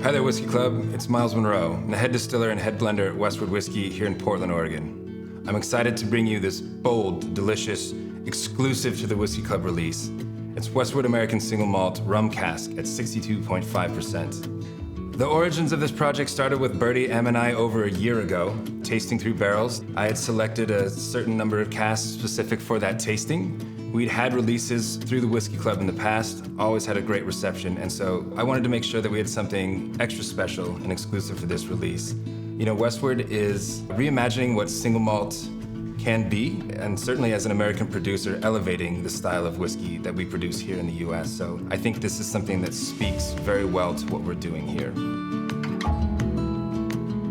Hi there, Whiskey Club. It's Miles Monroe, the head distiller and head blender at Westward Whiskey here in Portland, Oregon. I'm excited to bring you this bold, delicious, exclusive to the Whiskey Club release. It's Westward American Single Malt Rum Cask at 62.5%. The origins of this project started with Bertie, Em, and I over a year ago, tasting through barrels. I had selected a certain number of casks specific for that tasting. We'd had releases through the Whiskey Club in the past, always had a great reception, and so I wanted to make sure that we had something extra special and exclusive for this release. You know, Westward is reimagining what single malt can be, and certainly as an American producer, elevating the style of whiskey that we produce here in the US. So I think this is something that speaks very well to what we're doing here.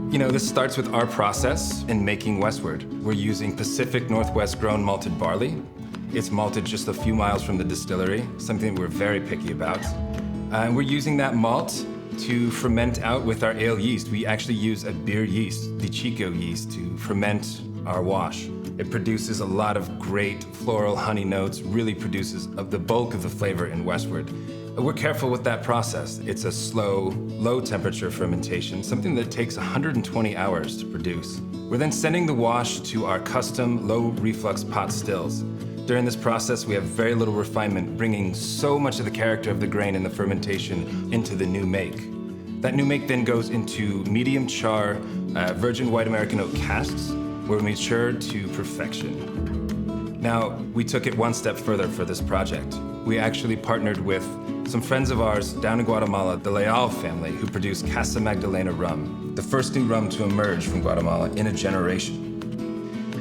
You know, this starts with our process in making Westward. We're using Pacific Northwest grown malted barley. It's malted just a few miles from the distillery, something we're very picky about. And we're using that malt to ferment out with our ale yeast. We actually use a beer yeast, the Chico yeast, to ferment our wash. It produces a lot of great floral honey notes, really produces the bulk of the flavor in Westward. We're careful with that process. It's a slow, low temperature fermentation, something that takes 120 hours to produce. We're then sending the wash to our custom low reflux pot stills. During this process, we have very little refinement, bringing so much of the character of the grain in the fermentation into the new make. That new make then goes into medium char virgin white American oak casks, where we mature to perfection. Now, we took it one step further for this project. We actually partnered with some friends of ours down in Guatemala, the Leal family, who produce Casa Magdalena rum, the first new rum to emerge from Guatemala in a generation.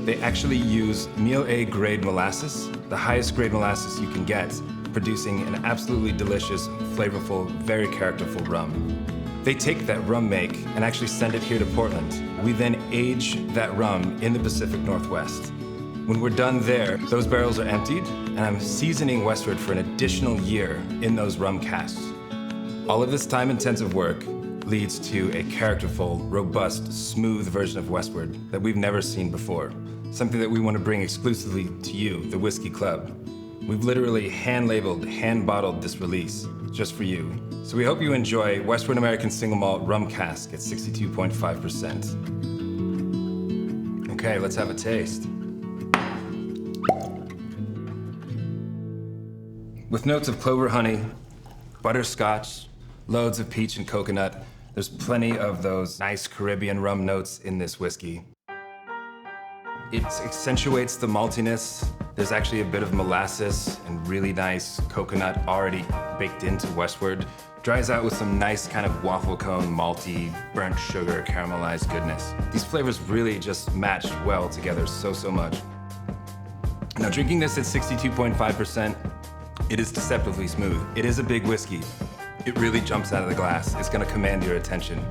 They actually use meal A grade molasses, the highest grade molasses you can get, producing an absolutely delicious, flavorful, very characterful rum. They take that rum make and actually send it here to Portland. We then age that rum in the Pacific Northwest. When we're done there, those barrels are emptied, and I'm seasoning Westward for an additional year in those rum casks. All of this time-intensive work leads to a characterful, robust, smooth version of Westward that we've never seen before. Something that we want to bring exclusively to you, the Whiskey Club. We've literally hand-labeled, hand-bottled this release just for you. So we hope you enjoy Westward American Single Malt Rum Cask at 62.5%. Okay, let's have a taste. With notes of clover honey, butterscotch, loads of peach and coconut, there's plenty of those nice Caribbean rum notes in this whiskey. It accentuates the maltiness. There's actually a bit of molasses and really nice coconut already baked into Westward. Dries out with some nice kind of waffle cone, malty, burnt sugar, caramelized goodness. These flavors really just match well together so much. Now, drinking this at 62.5%, it is deceptively smooth. It is a big whiskey. It really jumps out of the glass. It's gonna command your attention.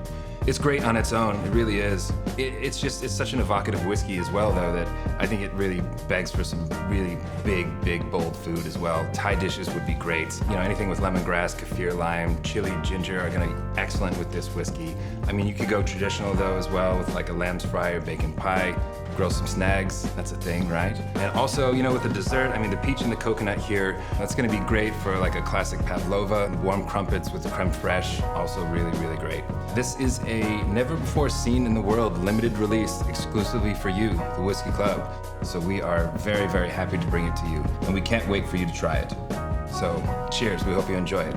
It's great on its own, it really is. It's such an evocative whiskey as well, though, that I think it really begs for some really big, bold food as well. Thai dishes would be great. You know, anything with lemongrass, kaffir lime, chili, ginger are gonna be excellent with this whiskey. I mean, you could go traditional, though, as well, with like a lamb's fry or bacon pie. Grill some snags, that's a thing, right? And also, you know, with the dessert, I mean, the peach and the coconut here, that's gonna be great for like a classic pavlova. Warm crumpets with creme fraiche, also really great. This is a never-before-seen in the world limited release exclusively for you, the Whiskey Club. So we are very happy to bring it to you, and we can't wait for you to try it. So cheers, we hope you enjoy it.